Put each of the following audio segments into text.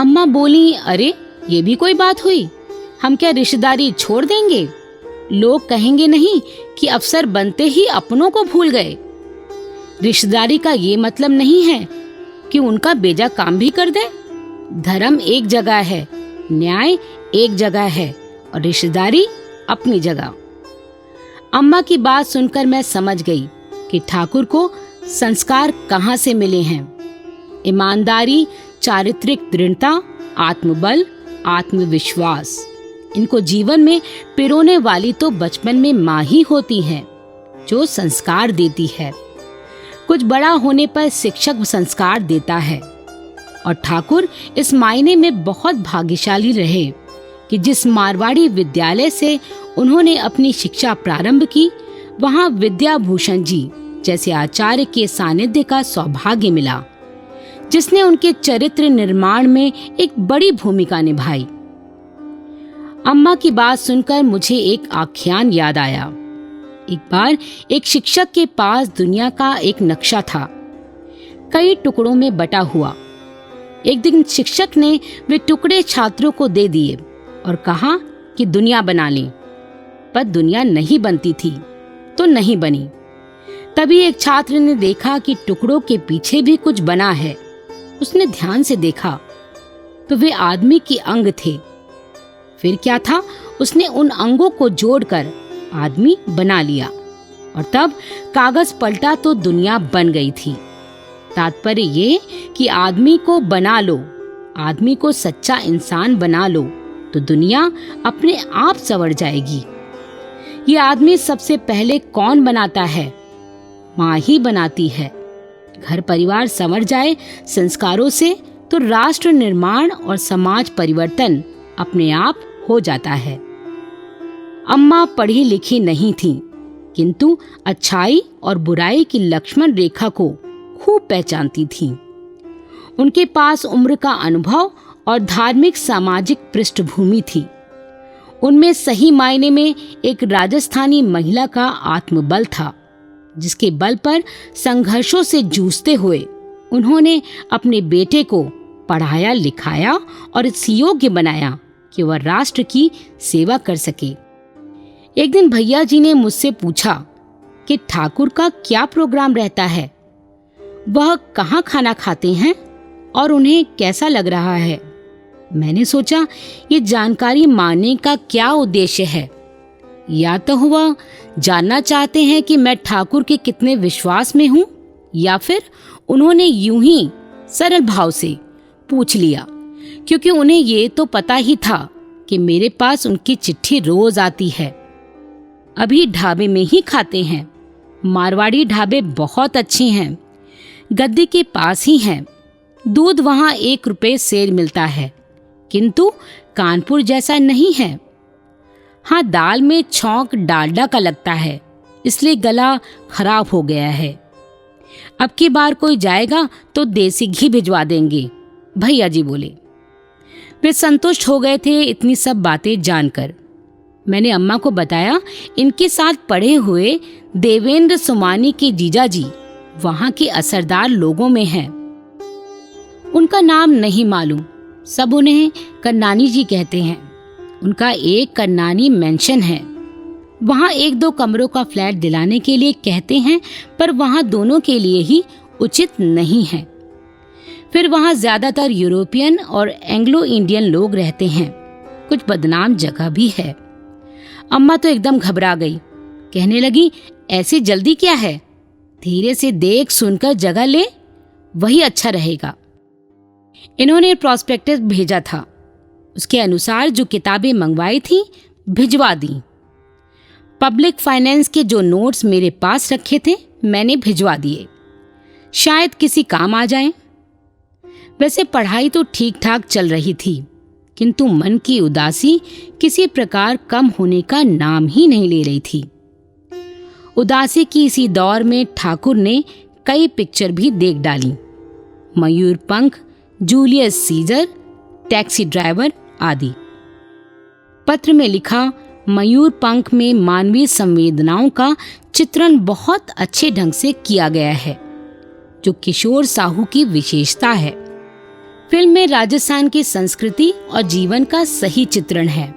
अम्मा बोली, अरे ये भी कोई बात हुई? हम क्या रिश्तेदारी छोड़ देंगे? लोग कहेंगे नहीं कि अफसर बनते ही अपनों को भूल गए। रिश्तेदारी का ये मतलब नहीं है कि उनका बेजा काम भी कर दे। धर्म एक जगह है, न्याय एक जगह है और रिश्तेदारी अपनी जगह। अम्मा की बात सुनकर मैं समझ गई कि ठाकुर को संस्कार कहाँ से मिले हैं। ईमानदारी, चारित्रिक दृढ़ता, आत्मबल, आत्मविश्वास, इनको जीवन में पिरोने वाली तो बचपन में माँ ही होती है, जो संस्कार देती है। कुछ बड़ा होने पर शिक्षक संस्कार देता है और ठाकुर इस मायने में बहुत भाग्यशाली रहे कि जिस मारवाड़ी विद्यालय से उन्होंने अपनी शिक्षा प्रारंभ की, वहां विद्याभूषण जी जैसे आचार्य के सानिध्य का सौभाग्य मिला, जिसने उनके चरित्र निर्माण में एक बड़ी भूमिका निभाई। अम्मा की बात सुनकर मुझे एक आख्यान याद आया। एक बार एक शिक्षक के पास दुनिया का एक नक्शा था, कई टुकड़ों में बटा हुआ। एक दिन शिक्षक ने वे टुकड़े छात्रों को दे दिए और कहा कि दुनिया बना लें, पर दुनिया नहीं बनती थी तो नहीं बनी। तभी एक छात्र ने देखा कि टुकड़ों के पीछे भी कुछ बना है। उसने ध्यान से देखा तो वे आदमी के अंग थे। फिर क्या था, उसने उन अंगों को जोड़कर आदमी बना लिया और तब कागज पलटा तो दुनिया बन गई थी। तात्पर्य ये कि आदमी को बना लो, आदमी को सच्चा इंसान बना लो तो दुनिया अपने आप संवर जाएगी। ये आदमी सबसे पहले कौन बनाता है? माँ ही बनाती है। घर परिवार संवर जाए संस्कारों से तो राष्ट्र निर्माण और समाज परिवर्तन अपने आप हो जाता है। अम्मा पढ़ी लिखी नहीं थी, किंतु अच्छाई और बुराई की लक्ष्मण रेखा को खूब पहचानती थी। उनके पास उम्र का अनुभव और धार्मिक सामाजिक पृष्ठभूमि थी। उनमें सही मायने में एक राजस्थानी महिला का आत्मबल था, जिसके बल पर संघर्षों से जूझते हुए उन्होंने अपने बेटे को पढ़ाया लिखाया और इस योग्य बनाया कि वह राष्ट्र की सेवा कर सके। एक दिन भैया जी ने मुझसे पूछा कि ठाकुर का क्या प्रोग्राम रहता है, वह कहाँ खाना खाते हैं और उन्हें कैसा लग रहा है। मैंने सोचा ये जानकारी मांगने का क्या उद्देश्य है। या तो वह जानना चाहते हैं कि मैं ठाकुर के कितने विश्वास में हूँ, या फिर उन्होंने यूं ही सरल भाव से पूछ लिया क्योंकि उन्हें ये तो पता ही था कि मेरे पास उनकी चिट्ठी रोज आती है। अभी ढाबे में ही खाते हैं। मारवाड़ी ढाबे बहुत अच्छे हैं, गद्दी के पास ही हैं। दूध वहाँ 1 रुपए सेर मिलता है, किंतु कानपुर जैसा नहीं है। हाँ, दाल में छौंक डालडा का लगता है, इसलिए गला खराब हो गया है। अब की बार कोई जाएगा तो देसी घी भिजवा देंगे, भैया जी बोले। वे संतुष्ट हो गए थे इतनी सब बातें जानकर। मैंने अम्मा को बताया इनके साथ पढ़े हुए देवेंद्र सुमानी के जीजा जी वहां के असरदार लोगों में हैं। उनका नाम नहीं मालूम, सब उन्हें कन्नानी जी कहते हैं। उनका एक कन्नानी मेंशन है। वहां 1-2 कमरों का फ्लैट दिलाने के लिए कहते हैं, पर वहां दोनों के लिए ही उचित नहीं है। फिर वहां ज्यादातर यूरोपियन और एंग्लो इंडियन लोग रहते हैं। कुछ बदनाम जगह भी है। अम्मा तो एकदम घबरा गई, कहने लगी, ऐसी जल्दी क्या है, धीरे से देख सुनकर जगह ले, वही अच्छा रहेगा। इन्होंने प्रोस्पेक्टस भेजा था, उसके अनुसार जो किताबें मंगवाई थी भिजवा दी। पब्लिक फाइनेंस के जो नोट्स मेरे पास रखे थे मैंने भिजवा दिए, शायद किसी काम आ जाएं। वैसे पढ़ाई तो ठीक ठाक चल रही थी, किंतु मन की उदासी किसी प्रकार कम होने का नाम ही नहीं ले रही थी। उदासी की इसी दौर में ठाकुर ने कई पिक्चर भी देख डाली। मयूर पंख, जूलियस सीजर, टैक्सी ड्राइवर आदि। पत्र में लिखा, मयूर पंख में मानवीय संवेदनाओं का चित्रण बहुत अच्छे ढंग से किया गया है, जो किशोर साहू की विशेषता है। फिल्म में राजस्थान की संस्कृति और जीवन का सही चित्रण है।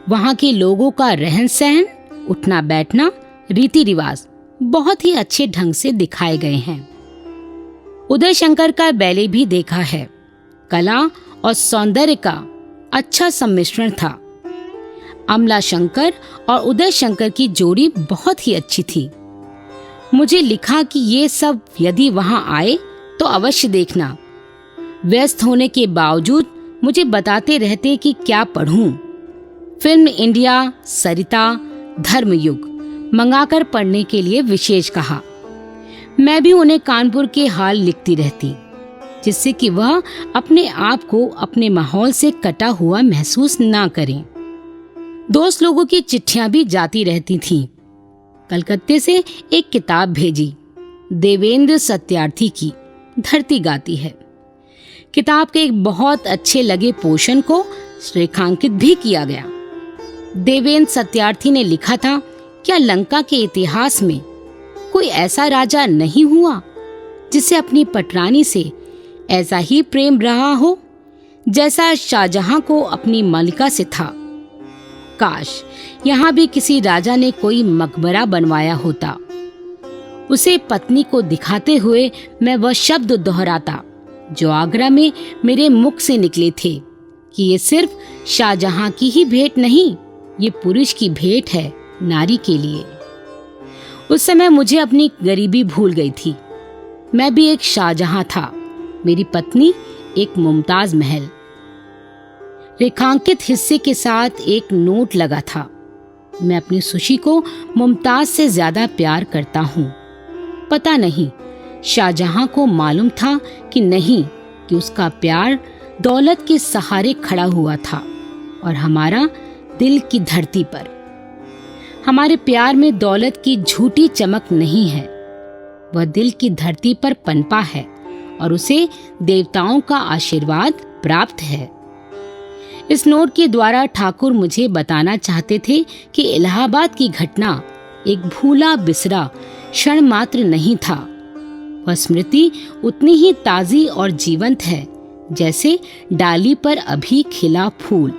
वहाँ के लोगों का रहन सहन, उठना बैठना, रीति रिवाज बहुत ही अच्छे ढंग से दिखाए गए हैं। उदय शंकर का बैले भी देखा है। कला और सौंदर्य का अच्छा सम्मिश्रण था। अमला शंकर और उदय शंकर की जोड़ी बहुत ही अच्छी थी। मुझे लिखा कि ये सब यदि वहां आए तो अवश्य देखना। व्यस्त होने के बावजूद मुझे बताते रहते कि क्या पढ़ूं। फिल्म इंडिया, सरिता, धर्मयुग मंगाकर पढ़ने के लिए विशेष कहा। मैं भी उन्हें कानपुर के हाल लिखती रहती, जिससे कि वह अपने आप को अपने माहौल से कटा हुआ महसूस ना करें। दोस्त लोगों की चिट्ठियां भी जाती रहती थीं। कलकत्ते से एक किताब भेजी, देवेंद्र सत्यार्थी की धरती गाती है। किताब के एक बहुत अच्छे लगे पोर्शन को रेखांकित भी किया गया। देवेंद्र सत्यार्थी ने लिखा था, क्या लंका के इतिहास में कोई ऐसा राजा नहीं हुआ जिसे अपनी पटरानी से ऐसा ही प्रेम रहा हो जैसा शाहजहां को अपनी मलिका से था। काश यहाँ भी किसी राजा ने कोई मकबरा बनवाया होता। उसे पत्नी को दिखाते हुए मैं वह शब्द दोहराता जो आगरा में मेरे मुख से निकले थे कि ये सिर्फ शाहजहां की ही भेंट नहीं, ये पुरुष की भेंट है नारी के लिए। उस समय मुझे अपनी गरीबी भूल गई थी। मैं भी एक शाहजहां था, मेरी पत्नी एक मुमताज महल। रेखांकित हिस्से के साथ एक नोट लगा था, मैं अपनी सुशी को मुमताज से ज्यादा प्यार करता हूँ। पता नहीं शाहजहां को मालूम था कि नहीं कि उसका प्यार दौलत के सहारे खड़ा हुआ था और हमारा दिल की धरती पर। हमारे प्यार में दौलत की झूठी चमक नहीं है, वह दिल की धरती पर पनपा है और उसे देवताओं का आशीर्वाद प्राप्त है। इस नोट के द्वारा ठाकुर मुझे बताना चाहते थे कि इलाहाबाद की घटना एक भूला बिसरा क्षण मात्र नहीं था। वह स्मृति उतनी ही ताजी और जीवंत है जैसे डाली पर अभी खिला फूल।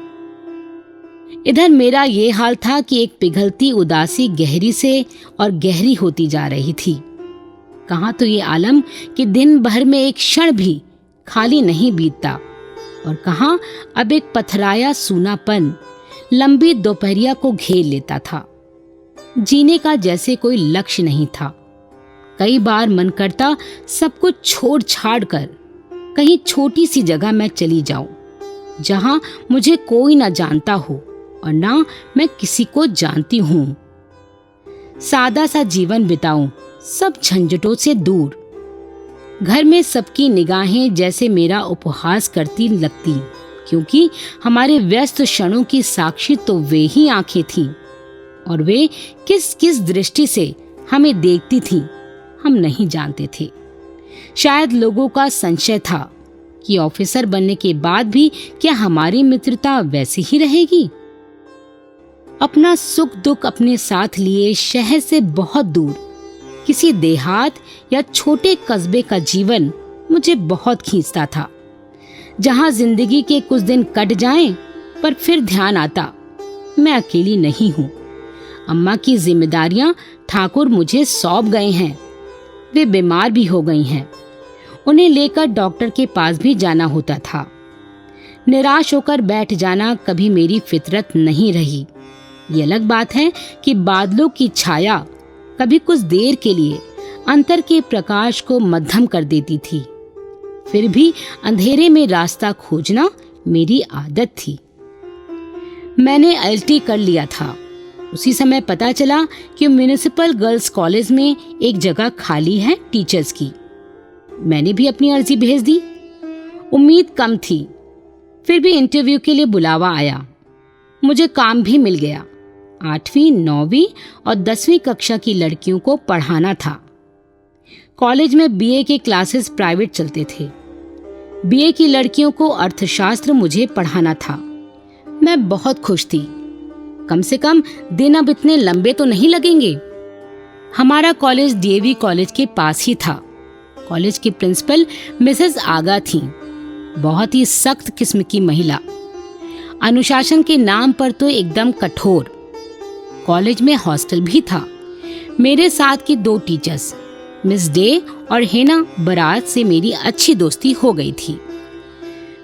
इधर मेरा ये हाल था कि एक पिघलती उदासी गहरी से और गहरी होती जा रही थी। कहाँ तो ये आलम कि दिन भर में एक क्षण भी खाली नहीं बीतता और कहाँ अब एक पथराया सूनापन लंबी दोपहरिया को घेर लेता था। जीने का जैसे कोई लक्ष्य नहीं था। कई बार मन करता सब कुछ छोड़ छाड़ कर कहीं छोटी सी जगह मैं चली जाऊं, जहां मुझे कोई ना जानता हो और ना मैं किसी को जानती हूं। सादा सा जीवन बिताऊं, सब झंझटों से दूर। घर में सबकी निगाहें जैसे मेरा उपहास करती लगती, क्योंकि हमारे व्यस्त क्षणों की साक्षी तो वे ही आंखें थीं और वे किस किस दृष्टि से हमें देखती थीं हम नहीं जानते थे। शायद लोगों का संशय था कि ऑफिसर बनने के बाद भी क्या हमारी मित्रता वैसी ही रहेगी। अपना सुख दुख अपने साथ लिए शहर से बहुत दूर किसी देहात या छोटे कस्बे का जीवन मुझे बहुत खींचता था, जहां जिंदगी के कुछ दिन कट जाएं, पर फिर ध्यान आता मैं अकेली नहीं हूँ। अम्मा की जिम्मेदारियां ठाकुर मुझे सौंप गए हैं। वे बीमार भी हो गई हैं। उन्हें लेकर डॉक्टर के पास भी जाना होता था। निराश होकर बैठ जाना कभी मेरी फितरत नहीं रही। ये अलग बात है कि बादलों की छाया कभी कुछ देर के लिए अंतर के प्रकाश को मध्यम कर देती थी। फिर भी अंधेरे में रास्ता खोजना मेरी आदत थी। मैंने एलटी कर लिया था। उसी समय पता चला कि म्युनिसिपल गर्ल्स कॉलेज में एक जगह खाली है टीचर्स की। मैंने भी अपनी अर्जी भेज दी। उम्मीद कम थी, फिर भी इंटरव्यू के लिए बुलावा आया। मुझे काम भी मिल गया। 8वीं, 9वीं और 10वीं कक्षा की लड़कियों को पढ़ाना था। कॉलेज में बीए के क्लासेस प्राइवेट चलते थे। बीए की लड़कियों को अर्थशास्त्र मुझे पढ़ाना था। मैं बहुत खुश थी। कम से कम दिन अब इतने लंबे तो नहीं लगेंगे। हमारा कॉलेज डीएवी कॉलेज के पास ही था। कॉलेज की प्रिंसिपल मिसेस आगा थीं। बहुत ही सख्त किस्म की महिला, अनुशासन के नाम पर तो एकदम कठोर। कॉलेज में हॉस्टल भी था। मेरे साथ की 2 टीचर्स मिस डे और हेना बरात से मेरी अच्छी दोस्ती हो गई थी।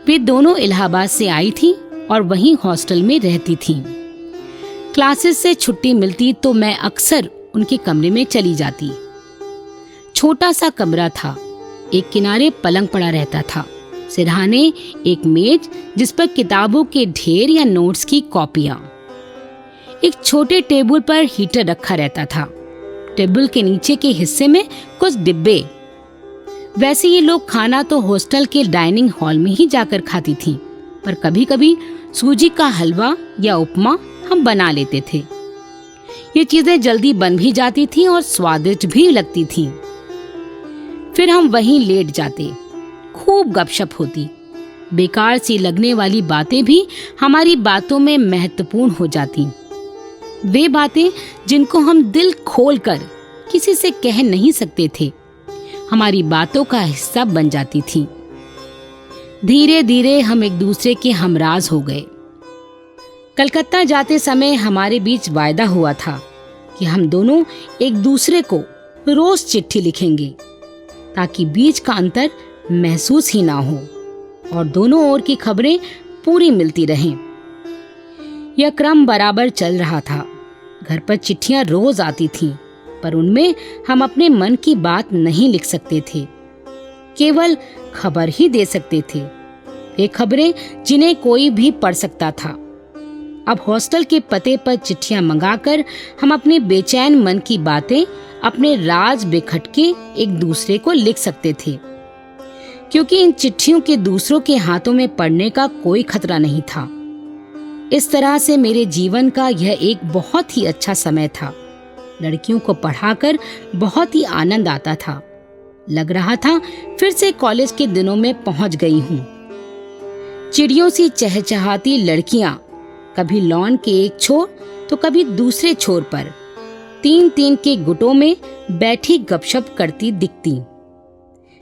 वे दोनों इलाहाबाद से आई थी और वहीं हॉस्टल में रहती थीं। क्लासेस से छुट्टी मिलती तो मैं अक्सर उनके कमरे में चली जाती। छोटा सा कमरा था, एक किनारे पलंग पड़ा रहता था, सिरहाने एक मेज जिस पर किताबों के ढेर या नोट्स की कॉपियां। एक छोटे टेबल पर हीटर रखा रहता था। टेबल के नीचे के हिस्से में कुछ डिब्बे। वैसे ये लोग खाना तो हॉस्टल के डाइनिंग हॉल में ही जाकर खाती थीं, पर कभी कभी सूजी का हलवा या उपमा हम बना लेते थे। ये चीजें जल्दी बन भी जाती थीं और स्वादिष्ट भी लगती थीं। फिर हम वहीं लेट जाते। खूब गपशप होती। बेकार सी लगने वाली बातें भी हमारी बातों में महत्वपूर्ण हो जाती। वे बातें जिनको हम दिल खोलकर किसी से कह नहीं सकते थे, हमारी बातों का हिस्सा बन जाती थी। धीरे धीरे हम एक दूसरे के हमराज हो गए। कलकत्ता जाते समय हमारे बीच वायदा हुआ था कि हम दोनों एक दूसरे को रोज चिट्ठी लिखेंगे, ताकि बीच का अंतर महसूस ही ना हो और दोनों ओर की खबरें पूरी मिलती रहें। यह क्रम बराबर चल रहा था। घर पर चिट्ठियां रोज आती थीं, पर उनमें हम अपने मन की बात नहीं लिख सकते थे, केवल खबर ही दे सकते थे। वे खबरें जिन्हें कोई भी पढ़ सकता था। अब हॉस्टल के पते पर चिट्ठियां मंगाकर हम अपने बेचैन मन की बातें, अपने राज बेखटके एक दूसरे को लिख सकते थे, क्योंकि इन चिट्ठियों के दूसरों के हाथों में पड़ने का कोई खतरा नहीं था। इस तरह से मेरे जीवन का यह एक बहुत ही अच्छा समय था। लड़कियों को पढ़ाकर बहुत ही आनंद आता था। लग रहा था फिर से कॉलेज के दिनों में पहुंच गई हूँ। चिड़ियों सी चहचहाती लड़कियां कभी लॉन के एक छोर तो कभी दूसरे छोर पर 3-3 के गुटों में बैठी गपशप करती दिखती।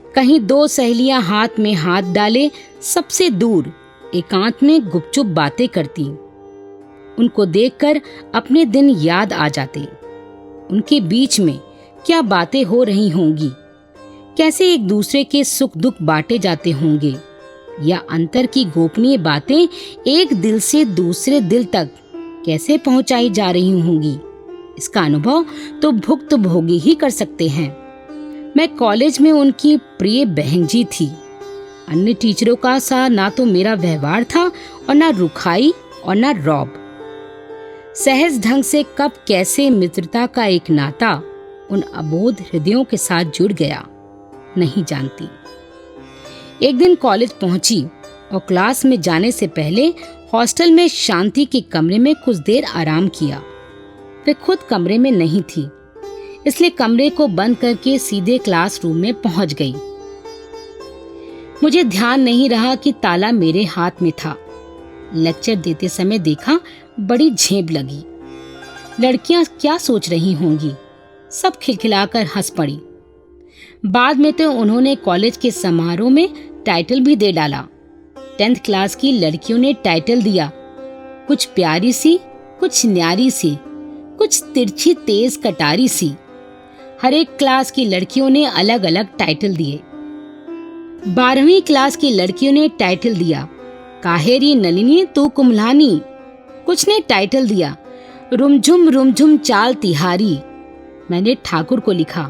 कहीं 2 सहेलियां हाथ में हाथ डाले सबसे दूर एकांत में गुपचुप बातें करती। उनको देखकर अपने दिन याद आ जाते। उनके बीच में क्या बातें हो रही होंगी, कैसे एक दूसरे के सुख दुख बांटे जाते होंगे, या अंतर की गोपनीय बातें एक दिल से दूसरे दिल तक कैसे पहुंचाई जा रही होंगी। इसका अनुभव तो भुक्तभोगी ही कर सकते हैं। मैं कॉलेज में उनकी प्रिय बहन जी थी। अन्य टीचरों का सा ना तो मेरा व्यवहार था और ना रुखाई और ना रौब। सहज ढंग से कब कैसे मित्रता का एक नाता उन अबोध हृदयों के साथ जुड़ गया, नहीं जानती। एक दिन कॉलेज पहुंची और क्लास में जाने से पहले हॉस्टल में शांति के कमरे में कुछ देर आराम किया। वे खुद कमरे में नहीं थी, इसलिए कमरे को बंद करके सीधे क्लासरूम में पहुंच गई। मुझे ध्यान नहीं रहा कि ताला मेरे हाथ में था। लेक्चर देते समय देखा, बड़ी झेप लगी। लड़कियां क्या सोच रही होंगी, सब खिलखिलाकर हंस पड़ी। बाद में तो उन्होंने कॉलेज के समारोह में टाइटल भी दे डाला। 10th क्लास की लड़कियों ने टाइटल दिया, कुछ प्यारी सी, कुछ न्यारी सी, कुछ तिरछी तेज कटारी सी। हर एक क्लास की लड़कियों ने अलग अलग टाइटल दिए। 12वीं क्लास की लड़कियों ने टाइटल दिया, काहेरी नलिनी तू कुम्हलानी। कुछ ने टाइटल दिया, रुमझुम चाल तिहारी। मैंने ठाकुर को लिखा,